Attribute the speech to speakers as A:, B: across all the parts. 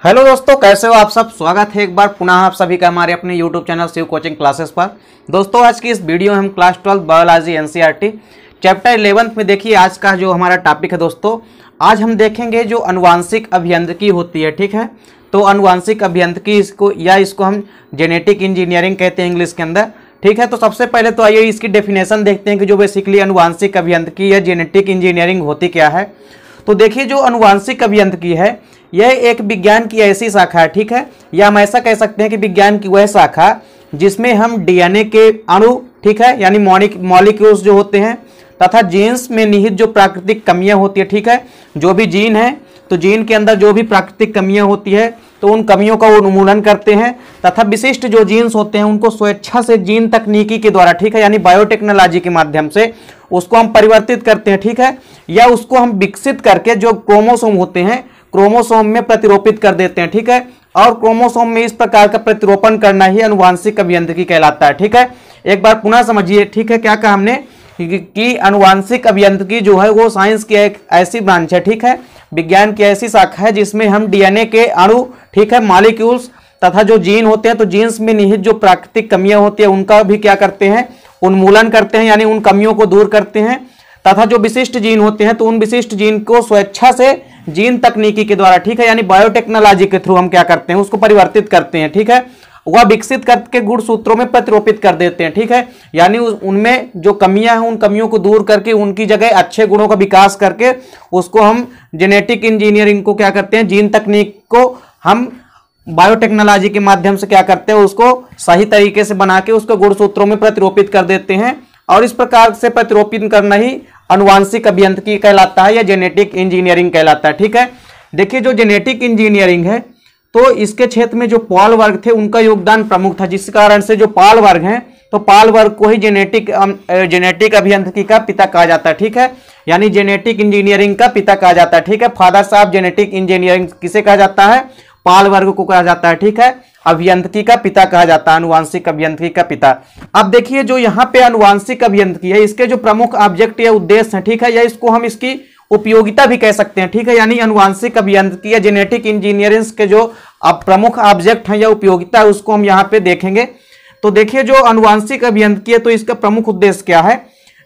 A: Hello दोस्तों, कैसे हो आप सब। स्वागत है एक बार पुनः आप सभी का हमारे अपने YouTube channel Shiv coaching classes पर। दोस्तों आज की इस वीडियो में हम क्लास 12 बायोलॉजी एनसीईआरटी चैप्टर 11 में देखिए आज का जो हमारा टॉपिक है दोस्तों, आज हम देखेंगे जो अनुवांशिक अभियांत्रिकी होती है। ठीक है, तो अनुवांशिक अभियांत्रिकी इसको हम जेनेटिक इंजीनियरिंग कहते हैं इंग्लिश के अंदर। ठीक है, तो सबसे पहले तो आइए इसकी डेफिनेशन देखते हैं कि जो बेसिकली अनुवांशिक अभियांत्रिकी या जेनेटिक इंजीनियरिंग होती क्या है। तो देखिए जो अनुवांशिक अभियांत्रिकी है यह एक विज्ञान की ऐसी शाखा है, ठीक है, या हम ऐसा कह सकते हैं कि विज्ञान की वह शाखा जिसमें हम डीएनए के अणु, ठीक है, यानी मॉलिक्यूल्स जो होते हैं तथा जीन्स में निहित जो प्राकृतिक कमियां होती है, ठीक है, जो भी जीन है तो जीन के अंदर जो भी प्राकृतिक कमियां होती है तो उन कमियों का उन्मूलन करते हैं तथा विशिष्ट जो जीन्स होते हैं उनको स्वेच्छा से जीन तकनीकी के द्वारा, ठीक है, यानी बायोटेक्नोलॉजी के माध्यम से उसको हम परिवर्तित करते हैं, ठीक है, या उसको हम विकसित करके जो क्रोमोसोम होते हैं क्रोमोसोम में प्रतिरोपित कर देते हैं। ठीक है, और क्रोमोसोम में इस प्रकार का प्रतिरोपण करना ही अनुवांशिक अभियांत्रिकी कहलाता है। ठीक है, एक बार पुनः समझिए, ठीक है, क्या कहा हमने कि अनुवांशिक अभियांत्रिकी जो है वो साइंस की एक ऐसी ब्रांच है, ठीक है, विज्ञान की ऐसी शाखा है जिसमें हम डीएनए के अणु, ठीक है, मॉलिक्यूल्स तथा जो जीन होते हैं तो जीन्स में निहित जो प्राकृतिक कमियां होती है उनका भी क्या करते हैं, उन्मूलन करते हैं, यानी उन कमियों को दूर करते हैं तथा जो विशिष्ट जीन होते हैं तो उन विशिष्ट जीन को स्वेच्छा से जीन तकनीकी के द्वारा, ठीक है, यानी बायोटेक्नोलॉजी के थ्रू हम क्या करते हैं, उसको परिवर्तित करते हैं। ठीक है, वह विकसित करके गुणसूत्रों में प्रतिरोपित कर देते हैं। ठीक है, यानी उनमें जो कमियां हैं उन कमियों को दूर करके उनकी जगह अच्छे गुणों का विकास करके उसको हम जेनेटिक इंजीनियरिंग को क्या करते हैं, जीन तकनीक को हम बायोटेक्नोलॉजी के माध्यम से क्या करते हैं, उसको सही तरीके से बना के उसको गुणसूत्रों में प्रतिरोपित कर देते हैं और इस प्रकार से प्रतिरोपित करना ही अनुवांशिक अभियांत्रिकी कहलाता है या जेनेटिक इंजीनियरिंग कहलाता है। ठीक है, देखिए जो जेनेटिक इंजीनियरिंग है तो इसके क्षेत्र में जो पॉल वर्ग थे उनका योगदान प्रमुख था, जिस कारण से जो पॉल वर्ग हैं तो पॉल वर्ग को ही जेनेटिक अभियांत्रिकी का पिता कहा जाता है। ठीक है, यानी जेनेटिक इंजीनियरिंग का पिता कहा जाता है। ठीक है, फादर साहब जेनेटिक इंजीनियरिंग किसे कहा जाता है, पॉल वर्ग को कहा जाता है। ठीक है, अभियांत्रिकी का पिता कहा जाता है, अनुवांशिक अभियांत्रिकी का पिता। अब देखिए जो यहाँ पे अनुवांशिक अभियांत्रिकी है इसके जो प्रमुख ऑब्जेक्ट या उद्देश्य है, ठीक है, या इसको हम इसकी उपयोगिता भी कह सकते हैं। ठीक है, यानी अनुवांशिक अभियांत्रिकी या जेनेटिक इंजीनियरिंग के जो प्रमुख ऑब्जेक्ट हैं या उपयोगिता है उसको हम यहाँ पे देखेंगे। तो देखिए जो अनुवांशिक अभियांत्रिकी है तो इसका प्रमुख उद्देश्य क्या है।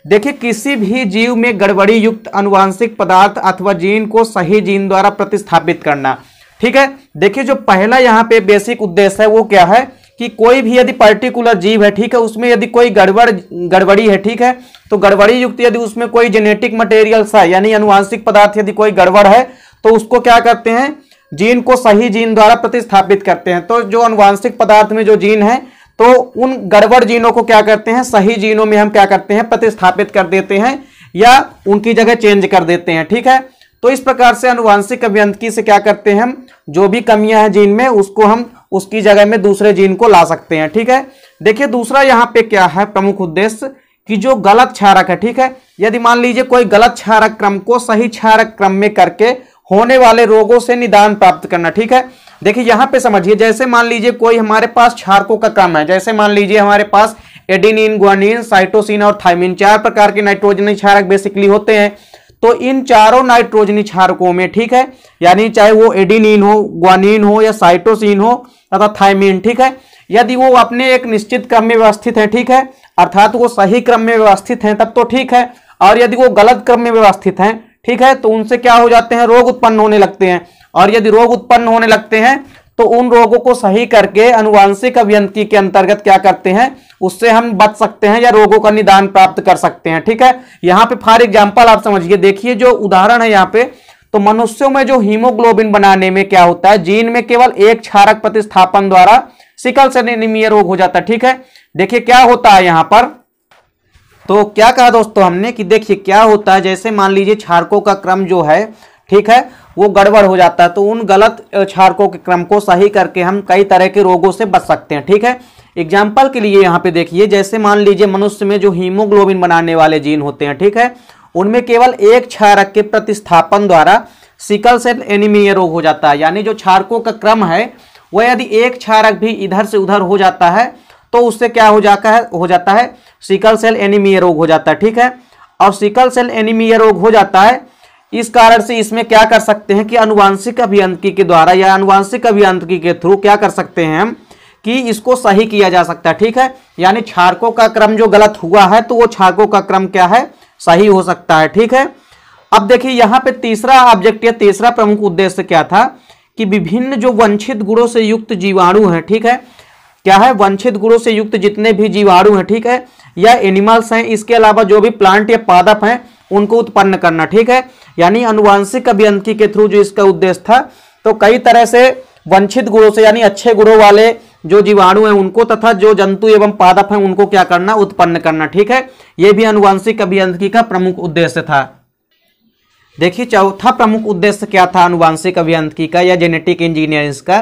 A: देखिए किसी भी जीव में गड़बड़ी युक्त अनुवांशिक पदार्थ अथवा जीन को सही जीन द्वारा प्रतिस्थापित करना। ठीक है, देखिए जो पहला यहाँ पे बेसिक उद्देश्य है वो क्या है कि कोई भी यदि पर्टिकुलर जीव है, ठीक है, उसमें यदि कोई गड़बड़ी है, ठीक है, तो गड़बड़ी युक्त यदि उसमें कोई जेनेटिक मटेरियल्स है यानी अनुवांशिक पदार्थ यदि कोई गड़बड़ है तो उसको क्या करते हैं, जीन को सही जीन द्वारा प्रतिस्थापित करते हैं। तो जो अनुवांशिक पदार्थ में जो जीन है तो उन गड़बड़ जीनों को क्या करते हैं, सही जीनों में हम क्या करते हैं, प्रतिस्थापित कर देते हैं या उनकी जगह चेंज कर देते हैं। ठीक है, तो इस प्रकार से अनुवांशिक अभियांत्रिकी से क्या करते हैं, हम जो भी कमियां हैं जीन में उसको हम उसकी जगह में दूसरे जीन को ला सकते हैं। ठीक है, देखिए दूसरा यहाँ पे क्या है प्रमुख उद्देश्य कि जो गलत क्षारक है, ठीक है, यदि मान लीजिए कोई गलत क्षारक क्रम को सही क्षारक क्रम में करके होने वाले रोगों से निदान प्राप्त करना। ठीक है, देखिए यहाँ पे समझिए, जैसे मान लीजिए कोई हमारे पास क्षारकों का क्रम है, जैसे मान लीजिए हमारे पास एडेनिन, ग्वानिन, साइटोसिन और थाइमिन 4 प्रकार के नाइट्रोजनी क्षारक बेसिकली होते हैं। तो इन चारों नाइट्रोजनी क्षारकों में, ठीक है, यानी चाहे वो एडेनिन हो, ग्वानिन हो या साइटोसिन हो तथा थाइमिन, ठीक है, यदि वो अपने एक निश्चित क्रम में व्यवस्थित है, ठीक है, अर्थात वो सही क्रम में व्यवस्थित हैं तब तो ठीक है, और यदि वो गलत क्रम में व्यवस्थित हैं, ठीक है, तो उनसे क्या हो जाते हैं, रोग उत्पन्न होने लगते हैं। और यदि रोग उत्पन्न होने लगते हैं तो उन रोगों को सही करके अनुवांशिक अभियांत्रिकी के अंतर्गत क्या करते हैं, उससे हम बच सकते हैं या रोगों का निदान प्राप्त कर सकते हैं। ठीक है, यहाँ पे फॉर एग्जांपल आप समझिए, देखिए जो उदाहरण है यहाँ पे, तो मनुष्यों में जो हीमोग्लोबिन बनाने में क्या होता है, जीन में केवल एक क्षारक प्रतिस्थापन द्वारा सिकल सेल एनीमिया रोग हो जाता है। ठीक है, देखिए क्या होता है यहाँ पर, तो क्या कहा दोस्तों हमने कि देखिए क्या होता है, जैसे मान लीजिए क्षारकों का क्रम जो है, ठीक है, वो गड़बड़ हो जाता है तो उन गलत क्षारकों के क्रम को सही करके हम कई तरह के रोगों से बच सकते हैं। ठीक है, एग्जाम्पल के लिए यहाँ पे देखिए, जैसे मान लीजिए मनुष्य में जो हीमोग्लोबिन बनाने वाले जीन होते हैं, ठीक है, उनमें केवल एक क्षारक के प्रतिस्थापन द्वारा सिकल सेल एनीमिया रोग हो जाता है। यानी जो क्षारकों का क्रम है वह यदि एक क्षारक भी इधर से उधर हो जाता है तो उससे क्या हो जाता है सिकल सेल एनीमिया रोग हो जाता है। ठीक है, और सिकल सेल एनीमिया रोग हो जाता है इस कारण से इसमें क्या कर सकते हैं कि आनुवांशिक अभियांत्रिकी के द्वारा या आनुवांशिक अभियांत्रिकी के थ्रू क्या कर सकते हैं हम कि इसको सही किया जा सकता है। ठीक है, यानी क्षारकों का क्रम जो गलत हुआ है तो वो क्षारकों का क्रम क्या है, सही हो सकता है। ठीक है, अब देखिए यहाँ पे तीसरा ऑब्जेक्ट या तीसरा प्रमुख उद्देश्य क्या था कि विभिन्न जो वंचित गुणों से युक्त जीवाणु हैं, ठीक है, क्या है, वंचित गुणों से युक्त जितने भी जीवाणु हैं, ठीक है, या एनिमल्स हैं, इसके अलावा जो भी प्लांट या पादप हैं उनको उत्पन्न करना। ठीक है, यानी आनुवांशिक अभियांत्रिकी के थ्रू जो इसका उद्देश्य था, तो कई तरह से वंचित गुणों से यानी अच्छे गुणों वाले जो जीवाणु हैं उनको तथा जो जंतु एवं पादप हैं उनको क्या करना, उत्पन्न करना। ठीक है, यह भी आनुवांशिक अभियांत्रिकी का प्रमुख उद्देश्य था। देखिए चौथा प्रमुख उद्देश्य क्या था आनुवांशिक अभियांत्रिकी का या जेनेटिक इंजीनियरिंग का,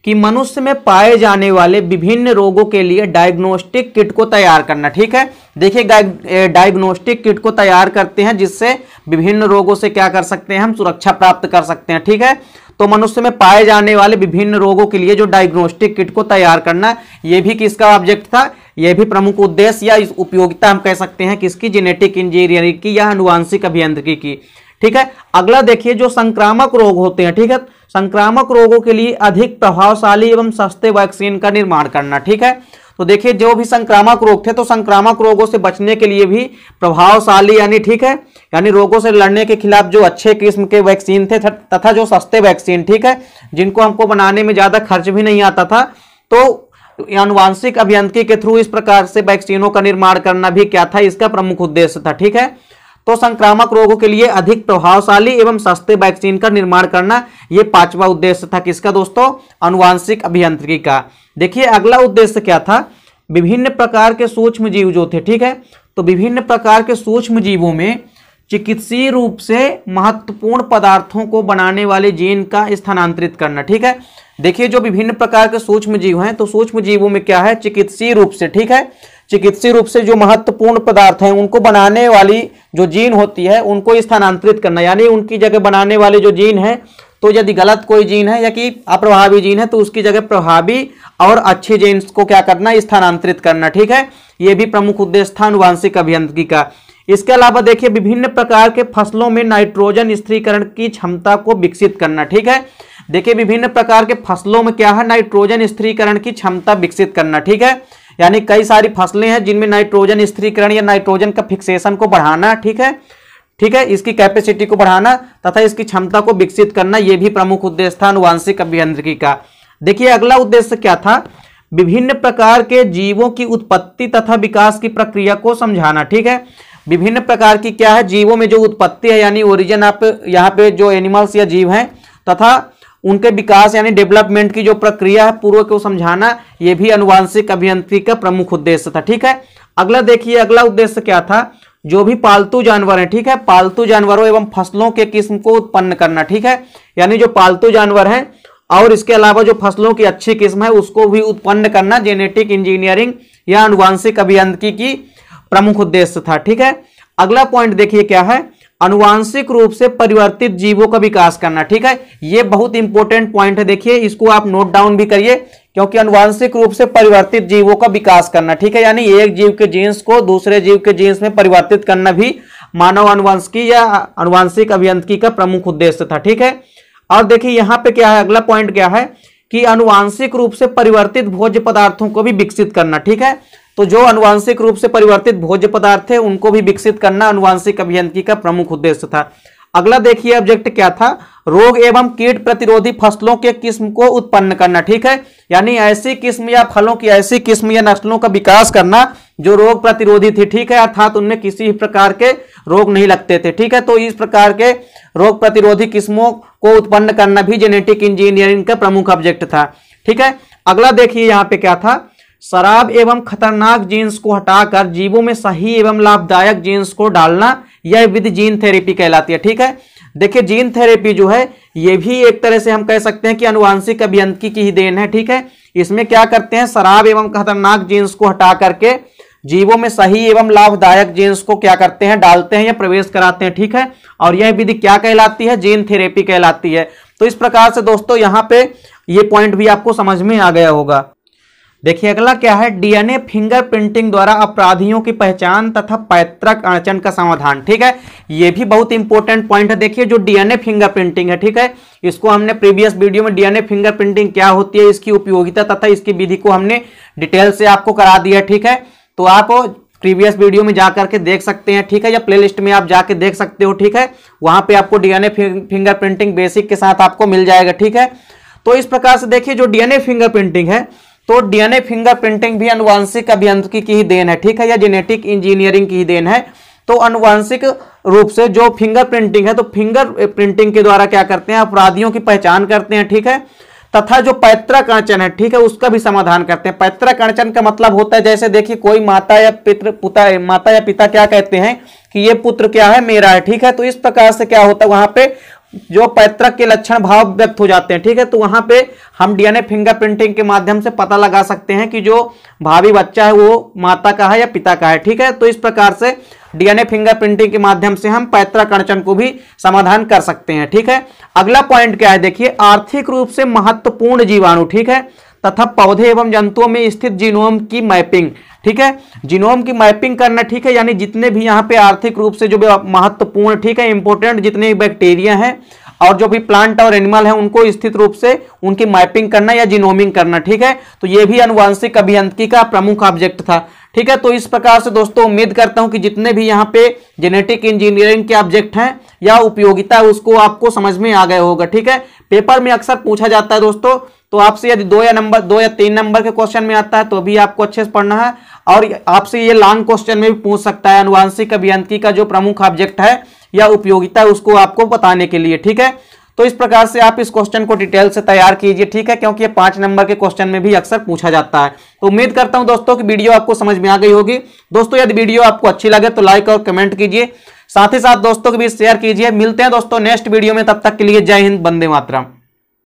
A: कि मनुष्य में पाए जाने वाले विभिन्न रोगों के लिए डायग्नोस्टिक किट को तैयार करना। ठीक है, देखिए डायग्नोस्टिक किट को तैयार करते हैं जिससे विभिन्न रोगों से क्या कर सकते हैं, हम सुरक्षा प्राप्त कर सकते हैं। ठीक है, तो मनुष्य में पाए जाने वाले विभिन्न रोगों के लिए जो डायग्नोस्टिक किट को तैयार करना, यह भी किसका ऑब्जेक्ट था, यह भी प्रमुख उद्देश्य या इस उपयोगिता हम कह सकते हैं किसकी, जेनेटिक इंजीनियरिंग की या आनुवांशिक अभियांत्रिकी की। ठीक है, अगला देखिए जो संक्रामक रोग होते हैं, ठीक है, संक्रामक रोगों के लिए अधिक प्रभावशाली एवं सस्ते वैक्सीन का निर्माण करना। ठीक है, तो देखिए जो भी संक्रामक रोग थे तो संक्रामक रोगों से बचने के लिए भी प्रभावशाली यानी, ठीक है, यानी रोगों से लड़ने के खिलाफ जो अच्छे किस्म के वैक्सीन थे तथा जो सस्ते वैक्सीन, ठीक है, जिनको हमको बनाने में ज्यादा खर्च भी नहीं आता था, तो आनुवांशिक अभियांत्रिकी के थ्रू इस प्रकार से वैक्सीनों का निर्माण करना भी क्या था, इसका प्रमुख उद्देश्य था। ठीक है, तो संक्रामक रोगों के लिए अधिक प्रभावशाली एवं सस्ते वैक्सीन का निर्माण करना, यह पांचवा उद्देश्य था किसका दोस्तों, आनुवांशिक अभियांत्रिकी का। देखिए अगला उद्देश्य क्या था, विभिन्न प्रकार के सूक्ष्म जीव जो थे, ठीक है, तो विभिन्न प्रकार के सूक्ष्म जीवों में चिकित्सीय रूप से महत्वपूर्ण पदार्थों को बनाने वाले जीन का स्थानांतरित करना। ठीक है, देखिए जो विभिन्न प्रकार के सूक्ष्म जीव हैं तो सूक्ष्म जीवों में क्या है, चिकित्सीय रूप से, ठीक है, चिकित्सीय रूप से जो महत्वपूर्ण पदार्थ हैं उनको बनाने वाली जो जीन होती है उनको स्थानांतरित करना, यानी उनकी जगह बनाने वाले जो जीन है, तो यदि गलत कोई जीन है या कि अप्रभावी जीन है तो उसकी जगह प्रभावी और अच्छे जीन को क्या करना, स्थानांतरित करना। ठीक है, यह भी प्रमुख उद्देश्य था आनुवांशिक अभियांत्रिकी का। इसके अलावा देखिए विभिन्न प्रकार के फसलों में नाइट्रोजन स्थिरीकरण की क्षमता को विकसित करना। ठीक है, देखिए विभिन्न प्रकार के फसलों में क्या है, नाइट्रोजन स्थिरीकरण की क्षमता विकसित करना। ठीक है, यानी कई सारी फसलें हैं जिनमें नाइट्रोजन स्थिरीकरण या नाइट्रोजन का फिक्सेशन को बढ़ाना, ठीक है, ठीक है, इसकी कैपेसिटी को बढ़ाना तथा इसकी क्षमता को विकसित करना, यह भी प्रमुख उद्देश्य था आनुवांशिक अभियांत्रिकी का। देखिए अगला उद्देश्य क्या था, विभिन्न प्रकार के जीवों की उत्पत्ति तथा विकास की प्रक्रिया को समझाना। ठीक है, विभिन्न प्रकार की क्या है, जीवों में जो उत्पत्ति है यानी ओरिजिन, आप यहाँ पे जो एनिमल्स या जीव हैं तथा उनके विकास यानी डेवलपमेंट की जो प्रक्रिया है पूर्व को समझाना, यह भी आनुवांशिक अभियांत्रिकी का प्रमुख उद्देश्य था। ठीक है, अगला देखिए अगला उद्देश्य क्या था, जो भी पालतू जानवर हैं, ठीक है, पालतू जानवरों एवं फसलों के किस्म को उत्पन्न करना। ठीक है, यानी जो पालतू जानवर हैं और इसके अलावा जो फसलों की अच्छी किस्म है उसको भी उत्पन्न करना जेनेटिक इंजीनियरिंग या आनुवांशिक अभियांत्रिकी की प्रमुख उद्देश्य था। ठीक है, अगला पॉइंट देखिए क्या है, आनुवांशिक रूप से परिवर्तित जीवों का विकास करना। ठीक है, यह बहुत इंपॉर्टेंट पॉइंट है, देखिए इसको आप नोट डाउन भी करिए, क्योंकि आनुवांशिक रूप से परिवर्तित जीवों का विकास करना, ठीक है, यानी एक जीव के जीन्स को दूसरे जीव के जीन्स में परिवर्तित करना भी मानव आनुवांशिकी या आनुवांशिक अभियांत्रिकी का प्रमुख उद्देश्य था। ठीक है, और देखिए यहाँ पे क्या है, अगला पॉइंट क्या है कि आनुवांशिक रूप से परिवर्तित भोज्य पदार्थों को भी विकसित करना। ठीक है, तो जो आनुवांशिक रूप से परिवर्तित भोज्य पदार्थ है उनको भी विकसित करना आनुवांशिक अभियांत्रिकी का प्रमुख उद्देश्य था। अगला देखिए ऑब्जेक्ट क्या था, रोग एवं कीट प्रतिरोधी फसलों के किस्म को उत्पन्न करना। ठीक है, यानी ऐसी किस्म या फलों की ऐसी किस्म या नस्लों का विकास करना जो रोग प्रतिरोधी थी। ठीक है, अर्थात उनमें किसी भी प्रकार के रोग नहीं लगते थे। ठीक है, तो इस प्रकार के रोग प्रतिरोधी किस्मों को उत्पन्न करना भी जेनेटिक इंजीनियरिंग का प्रमुख ऑब्जेक्ट था। ठीक है, अगला देखिए यहाँ पे क्या था, शराब एवं खतरनाक जीन्स को हटाकर जीवों में सही एवं लाभदायक जीन्स को डालना, यह विधि जीन थेरेपी कहलाती है। ठीक है, देखिए जीन थेरेपी जो है ये भी एक तरह से हम कह सकते हैं कि आनुवांशिक अभियांत्रिकी की ही देन है। ठीक है, इसमें क्या करते हैं, शराब एवं खतरनाक जीन्स को हटा करके जीवों में सही एवं लाभदायक जीन्स को क्या करते हैं, डालते हैं या प्रवेश कराते हैं। ठीक है, और यह विधि क्या कहलाती है, जीन थेरेपी कहलाती है। तो इस प्रकार से दोस्तों यहाँ पे ये पॉइंट भी आपको समझ में आ गया होगा। देखिए अगला क्या है, डीएनए फिंगरप्रिंटिंग द्वारा अपराधियों की पहचान तथा पैतृक अड़चन का समाधान। ठीक है, ये भी बहुत इंपॉर्टेंट पॉइंट है। देखिए जो डीएनए फिंगरप्रिंटिंग है, ठीक है, इसको हमने प्रीवियस वीडियो में डीएनए फिंगरप्रिंटिंग क्या होती है, इसकी उपयोगिता तथा इसकी विधि को हमने डिटेल से आपको करा दिया। ठीक है, तो आप प्रीवियस वीडियो में जाकर के देख सकते हैं। ठीक है, या प्लेलिस्ट में आप जाके देख सकते हो। ठीक है, वहां पे आपको डीएनए फिंगरप्रिंटिंग बेसिक के साथ आपको मिल जाएगा। ठीक है, तो इस प्रकार से देखिए जो डीएनए फिंगरप्रिंटिंग है, तो डीएनए फिंगरप्रिंटिंग भी आनुवांशिक अभियांत्रिकी की ही देन है। ठीक है, या जेनेटिक इंजीनियरिंग की ही देन है। तो आनुवांशिक रूप से जो फिंगरप्रिंटिंग है, तो फिंगरप्रिंटिंग के द्वारा क्या करते हैं, अपराधियों की पहचान करते हैं। ठीक है, तथा जो पैतृक अड़चन है, ठीक है, उसका भी समाधान करते हैं। पैतृक अड़चन का मतलब होता है, जैसे देखिए कोई माता या पिता क्या कहते हैं कि ये पुत्र क्या है, मेरा है। ठीक है, तो इस प्रकार से क्या होता है, वहां पे जो पैतृक के लक्षण भाव व्यक्त हो जाते हैं। ठीक है, तो वहां पे हम डीएनए फिंगरप्रिंटिंग के माध्यम से पता लगा सकते हैं कि जो भावी बच्चा है वो माता का है या पिता का है। ठीक है, तो इस प्रकार से डीएनए फिंगरप्रिंटिंग के माध्यम से हम पैतृक अड़चन को भी समाधान कर सकते हैं। ठीक है, अगला पॉइंट क्या है, देखिए आर्थिक रूप से महत्वपूर्ण जीवाणु, ठीक है, तथा पौधे एवं जंतुओं में स्थित जीनोम की मैपिंग। ठीक है, जीनोम की मैपिंग करना। ठीक है, यानी जितने भी यहाँ पे आर्थिक रूप से जो महत्वपूर्ण, ठीक है, इंपोर्टेंट जितने बैक्टीरिया हैं और जो भी प्लांट और एनिमल है उनको स्थित रूप से उनकी मैपिंग करना या जीनोमिंग करना। ठीक है, तो ये भी आनुवांशिक अभियांत्रिकी का प्रमुख ऑब्जेक्ट था। ठीक है, तो इस प्रकार से दोस्तों उम्मीद करता हूं कि जितने भी यहाँ पे जेनेटिक इंजीनियरिंग के ऑब्जेक्ट हैं या उपयोगिता है उसको आपको समझ में आ गए होगा। ठीक है, पेपर में अक्सर पूछा जाता है दोस्तों, तो आपसे यदि 2 या 3 नंबर के क्वेश्चन में आता है तो भी आपको अच्छे से पढ़ना है, और आपसे ये लॉन्ग क्वेश्चन में भी पूछ सकता है। आनुवांशिक अभियांत्रिकी का जो प्रमुख ऑब्जेक्ट है या उपयोगिता है उसको आपको बताने के लिए। ठीक है, तो इस प्रकार से आप इस क्वेश्चन को डिटेल से तैयार कीजिए। ठीक है, क्योंकि ये 5 नंबर के क्वेश्चन में भी अक्सर पूछा जाता है। तो उम्मीद करता हूं दोस्तों कि वीडियो आपको समझ में आ गई होगी। दोस्तों यदि वीडियो आपको अच्छी लगे तो लाइक और कमेंट कीजिए, साथ ही साथ दोस्तों के बीच शेयर कीजिए। मिलते हैं दोस्तों नेक्स्ट वीडियो में, तब तक के लिए जय हिंद, वंदे मातरम।